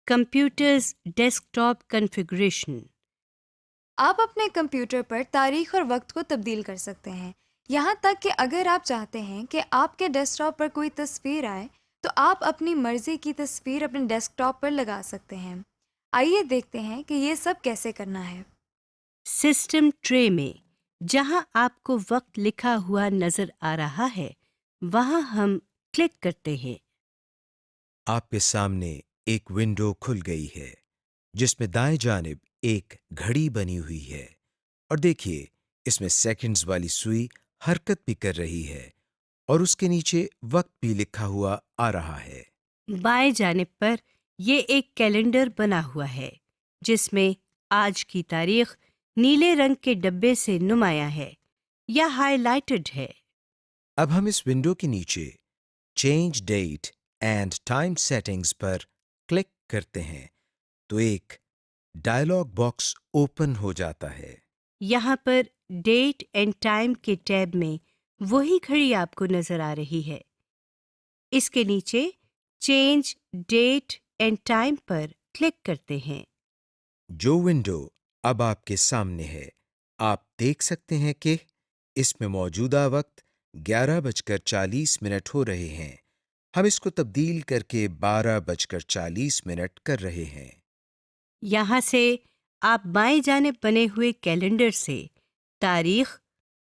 Computers desktop configuration. आप अपने computer पर तारीख और वक्त को तब्दील कर सकते हैं। यहाँ तक कि अगर आप चाहते हैं कि आपके डेस्कटॉप पर कोई तस्वीर आए, तो आप अपनी मर्जी की तस्वीर अपने डेस्कटॉप पर लगा सकते हैं। आइए देखते हैं कि ये सब कैसे करना है। सिस्टम ट्रे में जहां आपको वक्त लिखा हुआ नजर आ रहा है, वहां हम क्लिक करते हैं। आपके सामने एक विंडो खुल गई है जिसमें दाएं जानिब एक घड़ी बनी हुई है और देखिए इसमें सेकंड्स वाली सुई हरकत भी कर रही है और उसके नीचे वक्त भी लिखा हुआ आ रहा है। बाएं जानिब पर ये एक कैलेंडर बना हुआ है जिसमें आज की तारीख नीले रंग के डब्बे से नुमाया है या हाइलाइटेड है। अब हम इस विंडो के नीचे change date and time settings पर क्लिक करते हैं तो एक डायलॉग बॉक्स ओपन हो जाता है। यहाँ पर डेट एंड टाइम के टैब में वही घड़ी आपको नजर आ रही है। इसके नीचे चेंज डेट एंड टाइम पर क्लिक करते हैं। जो विंडो अब आपके सामने है, आप देख सकते हैं कि इसमें मौजूदा वक्त 11:40 हो रहे हैं। हम इसको तब्दील करके 12:40 कर रहे हैं। यहाँ से आप बाएं जाने बने हुए कैलेंडर से तारीख,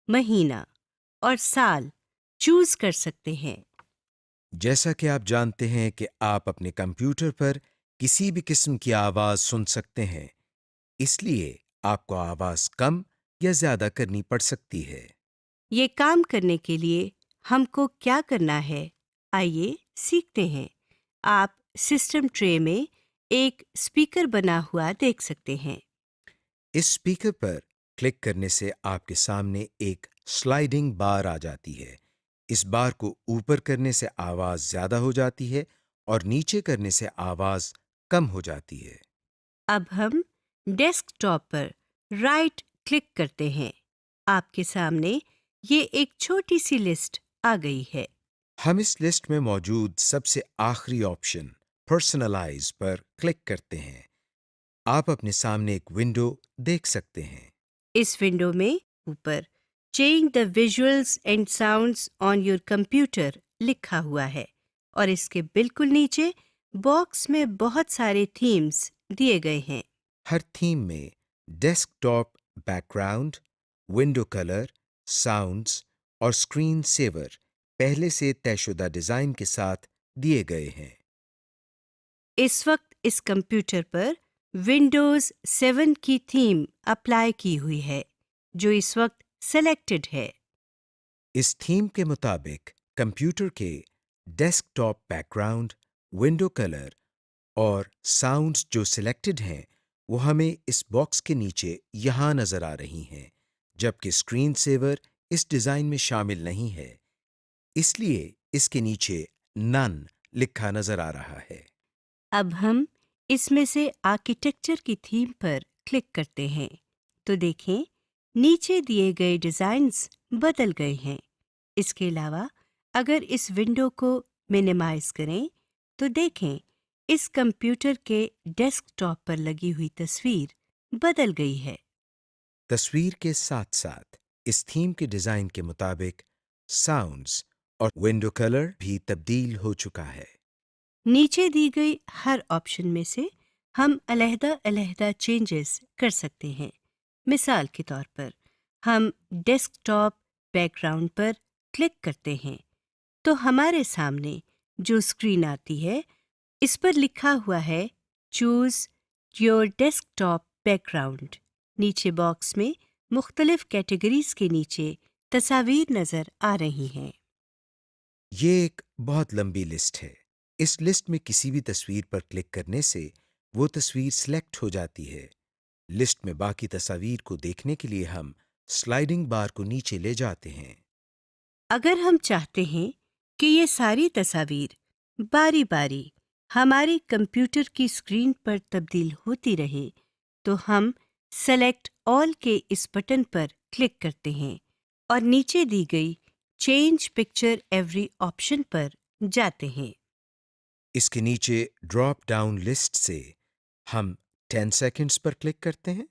महीना और साल चूज कर सकते हैं। जैसा कि आप जानते हैं कि आप अपने कंप्यूटर पर किसी भी किस्म की आवाज सुन सकते हैं, इसलिए आपको आवाज कम या ज्यादा करनी पड़ सकती है। ये काम करने के लिए हमको क्या करना है, आइए सीखते हैं। आप सिस्टम ट्रे में एक स्पीकर बना हुआ देख सकते हैं। इस स्पीकर पर क्लिक करने से आपके सामने एक स्लाइडिंग बार आ जाती है। इस बार को ऊपर करने से आवाज ज्यादा हो जाती है और नीचे करने से आवाज कम हो जाती है। अब हम डेस्कटॉप पर राइट क्लिक करते हैं। आपके सामने ये एक छोटी सी लिस्ट आ गई है। हम इस लिस्ट में मौजूद सबसे आखिरी ऑप्शन पर्सनलाइज पर क्लिक करते हैं। आप अपने सामने एक विंडो देख सकते हैं। इस विंडो में ऊपर change the visuals and sounds on your computer लिखा हुआ है और इसके बिल्कुल नीचे बॉक्स में बहुत सारे थीम्स दिए गए हैं। हर थीम में desktop background, window colour, sounds और स्क्रीन सेवर पहले से तयशुदा डिजाइन के साथ दिए गए हैं। इस वक्त इस कंप्यूटर पर विंडोज 7 की थीम अप्लाई की हुई है जो इस वक्त सेलेक्टेड है। इस थीम के मुताबिक कंप्यूटर के डेस्कटॉप बैकग्राउंड, विंडो कलर और साउंड्स जो सिलेक्टेड हैं वो हमें इस बॉक्स के नीचे यहाँ नजर आ रही हैं, जबकि स्क्रीन सेवर इस डिजाइन में शामिल नहीं है, इसलिए इसके नीचे नन लिखा नजर आ रहा है। अब हम इसमें से आर्किटेक्चर की थीम पर क्लिक करते हैं तो देखें नीचे दिए गए डिज़ाइंस बदल गए हैं। इसके अलावा अगर इस विंडो को मिनिमाइज करें तो देखें इस कंप्यूटर के डेस्कटॉप पर लगी हुई तस्वीर बदल गई है। तस्वीर के साथ साथ इस थीम के डिजाइन के मुताबिक साउंड्स और विंडो कलर भी तब्दील हो चुका है। नीचे दी गई हर ऑप्शन में से हम अलहदा-अलहदा चेंजेस कर सकते हैं। मिसाल के तौर पर हम डेस्कटॉप बैकग्राउंड पर क्लिक करते हैं तो हमारे सामने जो स्क्रीन आती है इस पर लिखा हुआ है चूज योर डेस्कटॉप बैकग्राउंड। नीचे बॉक्स में मुख्तलिफ कैटेगरीज के नीचे तस्वीर नजर आ रही हैं। ये एक बहुत लंबी लिस्ट है। इस लिस्ट में किसी भी तस्वीर पर क्लिक करने से वो तस्वीर सिलेक्ट हो जाती है। लिस्ट में बाकी तस्वीर को देखने के लिए हम स्लाइडिंग बार को नीचे ले जाते हैं। अगर हम चाहते हैं कि ये सारी तस्वीर बारी बारी हमारे कंप्यूटर की स्क्रीन पर तब्दील होती रहे तो हम सेलेक्ट ऑल के इस बटन पर क्लिक करते हैं और नीचे दी गई चेंज पिक्चर एवरी ऑप्शन पर जाते हैं। इसके नीचे ड्रॉप डाउन लिस्ट से हम 10 सेकंड्स पर क्लिक करते हैं।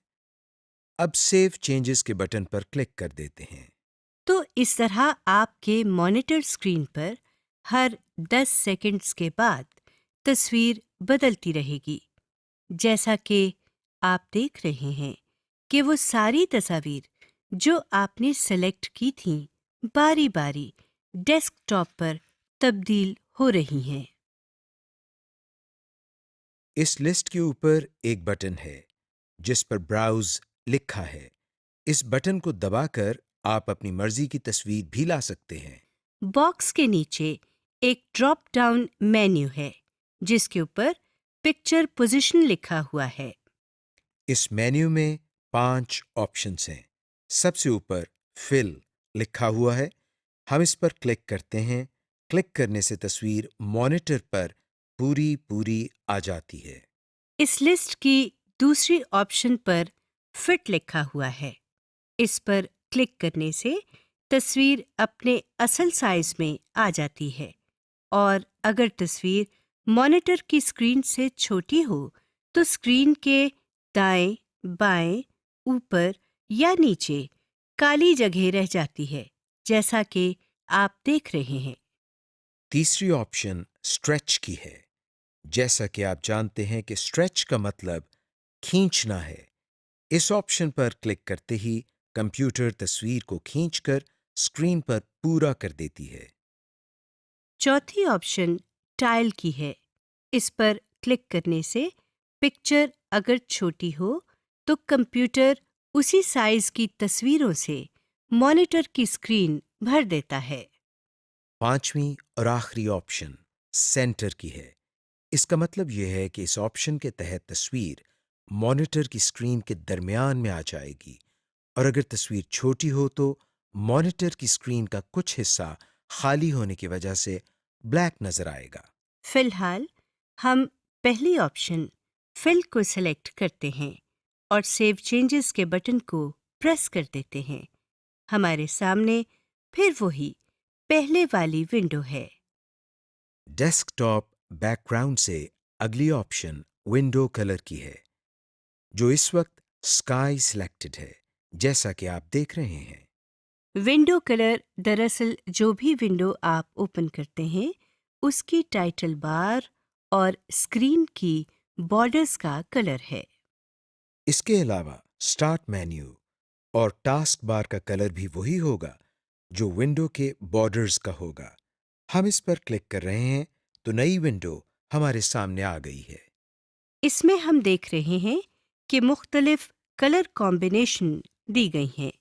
अब सेव चेंजेस के बटन पर क्लिक कर देते हैं। तो इस तरह आपके मॉनिटर स्क्रीन पर हर 10 सेकंड्स के बाद तस्वीर बदलती रहेगी। जैसा कि आप देख रहे हैं कि वो सारी तस्वीर जो आपने सेलेक्ट की थीं बारी बारी डेस्कटॉप पर तब्दील हो रही हैं। इस लिस्ट के ऊपर एक बटन है जिस पर ब्राउज लिखा है। इस बटन को दबाकर आप अपनी मर्जी की तस्वीर भी ला सकते हैं। बॉक्स के नीचे एक ड्रॉप डाउन मेन्यू है जिसके ऊपर पिक्चर पोजीशन लिखा हुआ है। इस मेन्यू में 5 ऑप्शंस हैं। सबसे ऊपर फिल लिखा हुआ है। हम इस पर क्लिक करते हैं। क्लिक करने से तस्वीर मॉनिटर पर पूरी पूरी आ जाती है। इस लिस्ट की दूसरी ऑप्शन पर फिट लिखा हुआ है। इस पर क्लिक करने से तस्वीर अपने असल साइज में आ जाती है और अगर तस्वीर मॉनिटर की स्क्रीन से छोटी हो तो स्क्रीन के दाएं, बाएं, ऊपर या नीचे काली जगह रह जाती है, जैसा कि आप देख रहे हैं। तीसरी ऑप्शन स्ट्रेच की है। जैसा कि आप जानते हैं कि स्ट्रेच का मतलब खींचना है। इस ऑप्शन पर क्लिक करते ही कंप्यूटर तस्वीर को खींचकर स्क्रीन पर पूरा कर देती है। चौथी ऑप्शन टाइल की है। इस पर क्लिक करने से पिक्चर अगर छोटी हो तो कंप्यूटर उसी साइज की तस्वीरों से मॉनिटर की स्क्रीन भर देता है। पांचवी और आखिरी ऑप्शन सेंटर की है। इसका मतलब यह है कि इस ऑप्शन के तहत तस्वीर मॉनिटर की स्क्रीन के दरमियान में आ जाएगी और अगर तस्वीर छोटी हो तो मॉनिटर की स्क्रीन का कुछ हिस्सा खाली होने की वजह से ब्लैक नजर आएगा। फिलहाल हम पहली ऑप्शन फिल को सिलेक्ट करते हैं और सेव चेंजेस के बटन को प्रेस कर देते हैं। हमारे सामने फिर वही पहले वाली विंडो है। डेस्कटॉप बैकग्राउंड से अगली ऑप्शन विंडो कलर की है, जो इस वक्त स्काई सिलेक्टेड है, जैसा कि आप देख रहे हैं। विंडो कलर दरअसल जो भी विंडो आप ओपन करते हैं उसकी टाइटल बार और स्क्रीन की बॉर्डर्स का कलर है। इसके अलावा स्टार्ट मेन्यू और टास्क बार का कलर भी वही होगा जो विंडो के बॉर्डर्स का होगा। हम इस पर क्लिक कर रहे हैं तो नई विंडो हमारे सामने आ गई है। इसमें हम देख रहे हैं कि मुख्तलिफ कलर कॉम्बिनेशन दी गई हैं।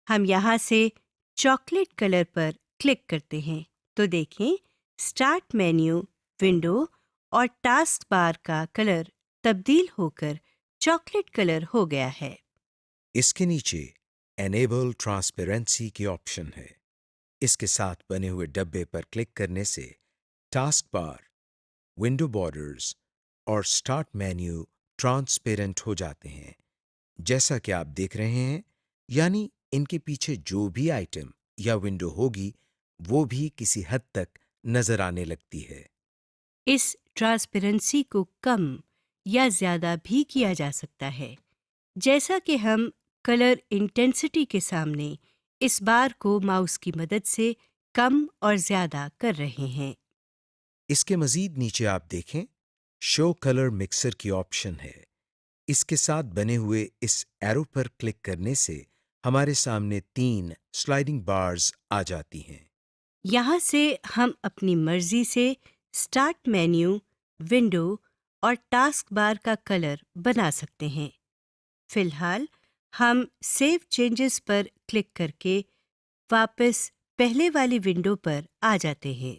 हम यहाँ से चॉकलेट कलर पर क्लिक करते हैं तो देखें स्टार्ट मेन्यू, विंडो और टास्क बार का कलर तब्दील होकर चॉकलेट कलर हो गया है। इसके नीचे एनेबल ट्रांसपेरेंसी की ऑप्शन है। इसके साथ बने हुए डब्बे पर क्लिक करने से टास्क बार, विंडो बॉर्डर्स और स्टार्ट मेन्यू ट्रांसपेरेंट हो जाते हैं, जैसा कि आप देख रहे हैं। यानी इनके पीछे जो भी आइटम या विंडो होगी वो भी किसी हद तक नजर आने लगती है। इस ट्रांसपेरेंसी को कम या ज़्यादा भी किया जा सकता है, जैसा कि हम कलर इंटेंसिटी के सामने इस बार को माउस की मदद से कम और ज़्यादा कर रहे हैं। इसके मजीद नीचे आप देखें शो कलर मिक्सर की ऑप्शन है। इसके साथ बने हुए इस एरो पर क्लिक करने से हमारे सामने 3 स्लाइडिंग बार्स आ जाती हैं। यहाँ से हम अपनी मर्जी से स्टार्ट मेन्यू, विंडो और टास्क बार का कलर बना सकते हैं। फिलहाल हम सेव चेंजेस पर क्लिक करके वापस पहले वाली विंडो पर आ जाते हैं।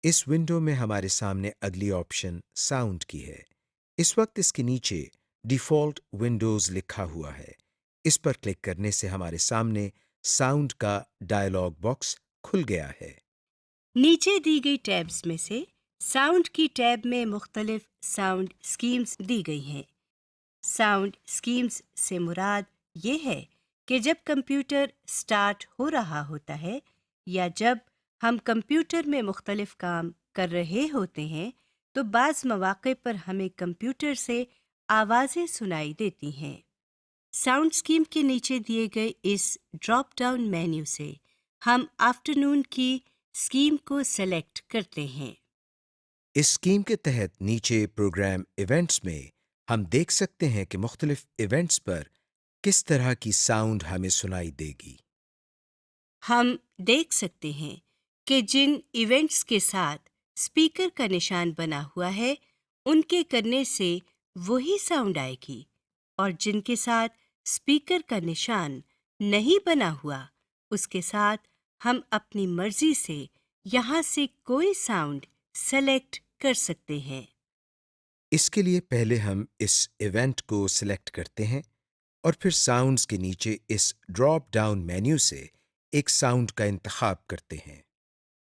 इस विंडो में हमारे सामने अगली ऑप्शन साउंड की है। इस वक्त इसके नीचे डिफ़ॉल्ट विंडोज़ लिखा हुआ है। इस पर क्लिक करने से हमारे सामने साउंड का डायलॉग बॉक्स खुल गया है। नीचे दी गई टैब्स में से साउंड की टैब में मुख्तलिफ साउंड स्कीम्स दी गई हैं। साउंड स्कीम्स से मुराद ये है कि जब कंप्यूटर स्टार्ट हो रहा होता है या जब हम कंप्यूटर में मुख्तलिफ काम कर रहे होते हैं तो बाज़ मौक़े पर हमें कंप्यूटर से आवाज़ें सुनाई देती हैं। साउंड स्कीम के नीचे दिए गए इस ड्रॉप डाउन मेन्यू से हम आफ्टरनून की स्कीम को सेलेक्ट करते हैं। इस स्कीम के तहत नीचे प्रोग्राम इवेंट्स में हम देख सकते हैं कि मुख्तलिफ इवेंट्स पर किस तरह की साउंड हमें सुनाई देगी। हम देख सकते हैं कि जिन इवेंट्स के साथ स्पीकर का निशान बना हुआ है, उनके करने से वही साउंड आएगी, और जिनके साथ स्पीकर का निशान नहीं बना हुआ, उसके साथ हम अपनी मर्जी से यहाँ से कोई साउंड सेलेक्ट कर सकते हैं। इसके लिए पहले हम इस इवेंट को सिलेक्ट करते हैं और फिर साउंड्स के नीचे इस ड्रॉप डाउन मेन्यू से एक साउंड का इंतखाब करते हैं।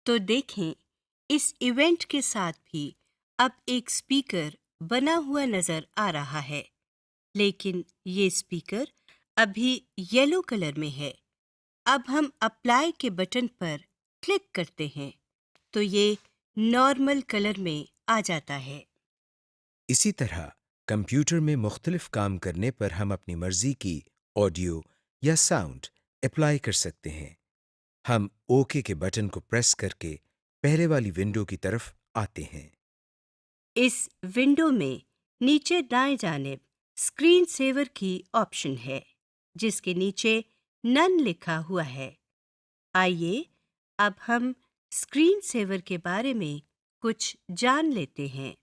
तो देखें, इस इवेंट के साथ भी अब एक स्पीकर बना हुआ नजर आ रहा है, लेकिन ये स्पीकर अभी येलो कलर में है। अब हम अप्लाई के बटन पर क्लिक करते हैं तो ये नॉर्मल कलर में आ जाता है। इसी तरह कंप्यूटर में मुख्तलिफ काम करने पर हम अपनी मर्जी की ऑडियो या साउंड अप्लाई कर सकते हैं। हम ओके के बटन को प्रेस करके पहले वाली विंडो की तरफ आते हैं। इस विंडो में नीचे दाएं जानिब स्क्रीन सेवर की ऑप्शन है, जिसके नीचे नन लिखा हुआ है। आइए अब हम स्क्रीन सेवर के बारे में कुछ जान लेते हैं।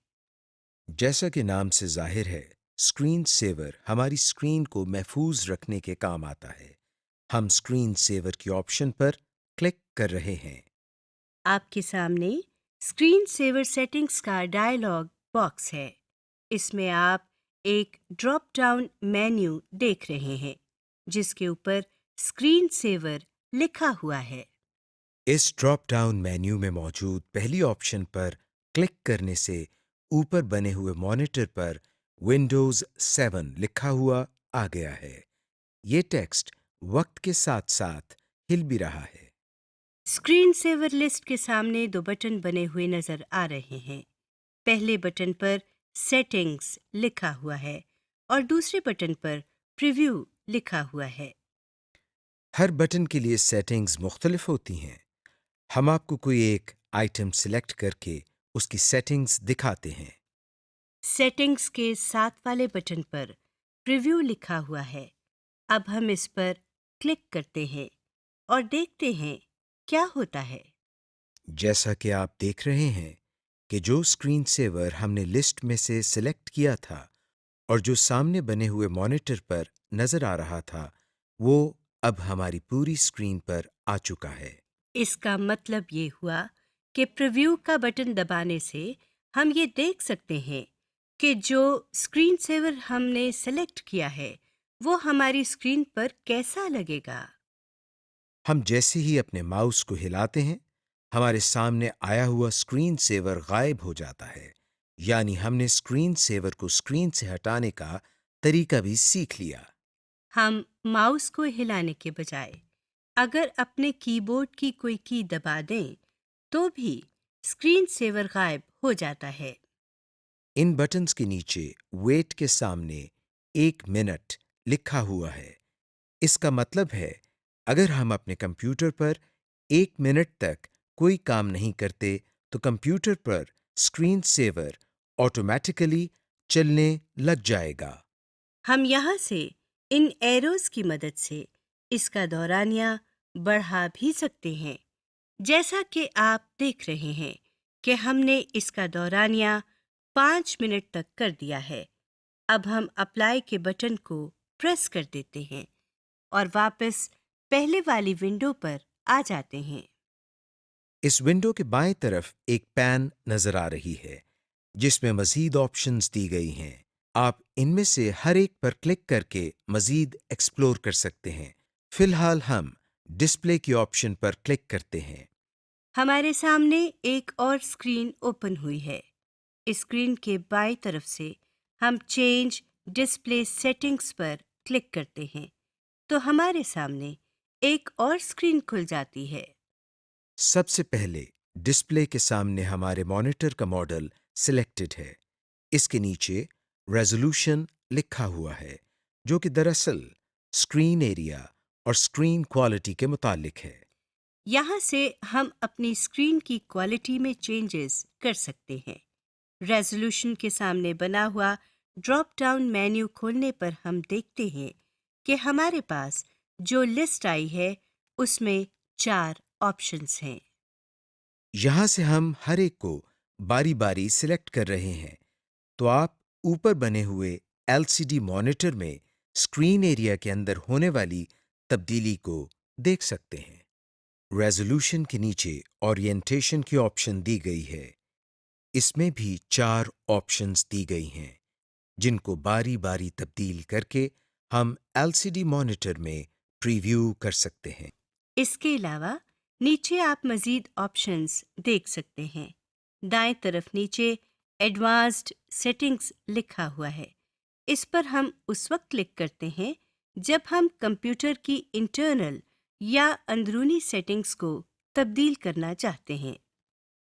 जैसा कि नाम से जाहिर है, स्क्रीन सेवर हमारी स्क्रीन को महफूज रखने के काम आता है। हम स्क्रीन सेवर की ऑप्शन पर क्लिक कर रहे हैं। आपके सामने स्क्रीन सेवर सेटिंग्स का डायलॉग बॉक्स है। इसमें आप एक ड्रॉप डाउन मेन्यू देख रहे हैं, जिसके ऊपर स्क्रीन सेवर लिखा हुआ है। इस ड्रॉप डाउन मेन्यू में मौजूद पहली ऑप्शन पर क्लिक करने से ऊपर बने हुए मॉनिटर पर विंडोज 7 लिखा हुआ आ गया है। ये टेक्स्ट वक्त के साथ साथ हिल भी रहा है। स्क्रीन सेवर लिस्ट के सामने दो बटन बने हुए नजर आ रहे हैं। पहले बटन पर सेटिंग्स लिखा हुआ है और दूसरे बटन पर प्रीव्यू लिखा हुआ है। हर बटन के लिए सेटिंग्स मुख्तलिफ होती हैं। हम आपको कोई एक आइटम सिलेक्ट करके उसकी सेटिंग्स दिखाते हैं। सेटिंग्स के साथ वाले बटन पर प्रीव्यू लिखा हुआ है। अब हम इस पर क्लिक करते हैं और देखते हैं क्या होता है। जैसा कि आप देख रहे हैं कि जो स्क्रीन सेवर हमने लिस्ट में से सिलेक्ट किया था और जो सामने बने हुए मॉनिटर पर नजर आ रहा था, वो अब हमारी पूरी स्क्रीन पर आ चुका है। इसका मतलब ये हुआ कि प्रीव्यू का बटन दबाने से हम ये देख सकते हैं कि जो स्क्रीन सेवर हमने सेलेक्ट किया है, वो हमारी स्क्रीन पर कैसा लगेगा। हम जैसे ही अपने माउस को हिलाते हैं, हमारे सामने आया हुआ स्क्रीन सेवर गायब हो जाता है। यानी हमने स्क्रीन सेवर को स्क्रीन से हटाने का तरीका भी सीख लिया। हम माउस को हिलाने के बजाय अगर अपने कीबोर्ड की कोई की दबा दें, तो भी स्क्रीन सेवर गायब हो जाता है। इन बटन्स के नीचे वेट के सामने 1 मिनट लिखा हुआ है। इसका मतलब है अगर हम अपने कंप्यूटर पर 1 मिनट तक कोई काम नहीं करते तो कंप्यूटर पर स्क्रीन सेवर ऑटोमेटिकली चलने लग जाएगा। हम यहाँ से इन एरोज की मदद से इसका दौरानिया बढ़ा भी सकते हैं। जैसा कि आप देख रहे हैं कि हमने इसका दौरानिया 5 मिनट तक कर दिया है। अब हम अप्लाई के बटन को प्रेस कर देते हैं और वापस पहले वाली विंडो पर आ जाते हैं। इस विंडो के बाएं तरफ एक पैन नजर आ रही है, जिसमें मजीद ऑप्शंस दी गई हैं। आप इनमें से हर एक पर क्लिक करके मजीद एक्सप्लोर कर सकते हैं। फिलहाल हम डिस्प्ले की ऑप्शन पर क्लिक करते हैं। हमारे सामने एक और स्क्रीन ओपन हुई है। इस स्क्रीन के बाईं तरफ से हम चेंज डिस्प्ले सेटिंग्स पर क्लिक करते हैं तो हमारे सामने एक और स्क्रीन खुल जाती है। सबसे पहले डिस्प्ले के सामने हमारे मॉनिटर का मॉडल सिलेक्टेड है। इसके नीचे रेजोल्यूशन लिखा हुआ है, जो कि दरअसल स्क्रीन एरिया और स्क्रीन क्वालिटी के मुतालिक है। यहाँ से हम अपनी स्क्रीन की क्वालिटी में चेंजेस कर सकते हैं। रेजोल्यूशन के सामने बना हुआ ड्रॉप डाउन मेन्यू खोलने पर हम देखते हैं कि हमारे पास जो लिस्ट आई है उसमें 4 ऑप्शंस हैं। यहाँ से हम हर एक को बारी बारी सिलेक्ट कर रहे हैं, तो आप ऊपर बने हुए एलसीडी मॉनिटर में स्क्रीन एरिया के अंदर होने वाली तब्दीली को देख सकते हैं। रेजोल्यूशन के नीचे ओरिएंटेशन की ऑप्शन दी गई है। इसमें भी 4 ऑप्शंस दी गई हैं, जिनको बारी बारी तब्दील करके हम एलसीडी मॉनिटर में प्रीव्यू कर सकते हैं। इसके अलावा नीचे आप मज़ीद ऑप्शंस देख सकते हैं। दाएं तरफ नीचे एडवांस्ड सेटिंग्स लिखा हुआ है। इस पर हम उस वक्त क्लिक करते हैं जब हम कंप्यूटर की इंटरनल या अंदरूनी सेटिंग्स को तब्दील करना चाहते हैं।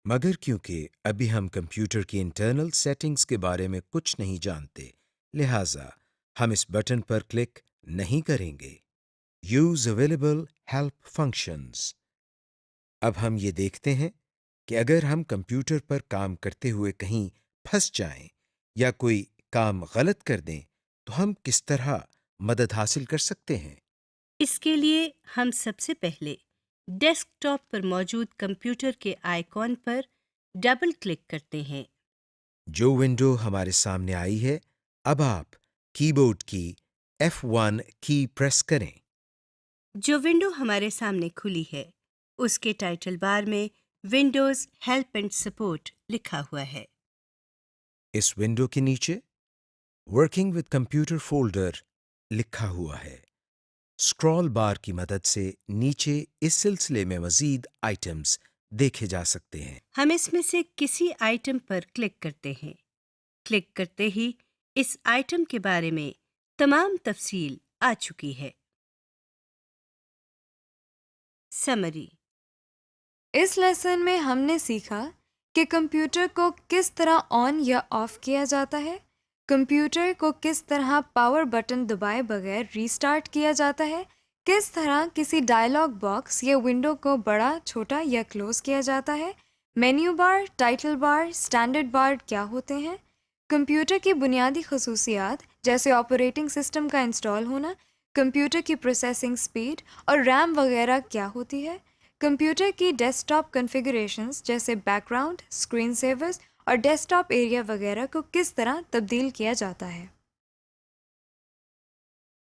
मगर क्योंकि अभी हम कंप्यूटर की इंटरनल सेटिंग्स के बारे में कुछ नहीं जानते, लिहाजा हम इस बटन पर क्लिक नहीं करेंगे। Use available help functions. अब हम ये देखते हैं कि अगर हम कंप्यूटर पर काम करते हुए कहीं फंस जाएं या कोई काम गलत कर दें, तो हम किस तरह मदद हासिल कर सकते हैं। इसके लिए हम सबसे पहले डेस्कटॉप पर मौजूद कंप्यूटर के आइकॉन पर डबल क्लिक करते हैं। जो विंडो हमारे सामने आई है, अब आप कीबोर्ड की F1 की प्रेस करें। जो विंडो हमारे सामने खुली है उसके टाइटल बार में विंडोज हेल्प एंड सपोर्ट लिखा हुआ है। इस विंडो के नीचे वर्किंग विद कंप्यूटर फोल्डर लिखा हुआ है। स्क्रॉल बार की मदद से नीचे इस सिलसिले में मजीद आइटम्स देखे जा सकते हैं। हम इसमें से किसी आइटम पर क्लिक करते हैं। क्लिक करते ही इस आइटम के बारे में तमाम तफसील आ चुकी है। समरी। इस लेसन में हमने सीखा कि कंप्यूटर को किस तरह ऑन या ऑफ किया जाता है, कंप्यूटर को किस तरह पावर बटन दबाए बगैर रीस्टार्ट किया जाता है, किस तरह किसी डायलॉग बॉक्स या विंडो को बड़ा, छोटा या क्लोज किया जाता है, menu bar, title bar, standard bar क्या होते हैं, कंप्यूटर की बुनियादी खसूसियात जैसे ऑपरेटिंग सिस्टम का इंस्टॉल होना, कंप्यूटर की प्रोसेसिंग स्पीड और रैम वगैरह क्या होती है, कंप्यूटर की डेस्कटॉप कॉन्फ़िगरेशंस जैसे बैकग्राउंड, स्क्रीन सेवर्स और डेस्कटॉप एरिया वगैरह को किस तरह तब्दील किया जाता है।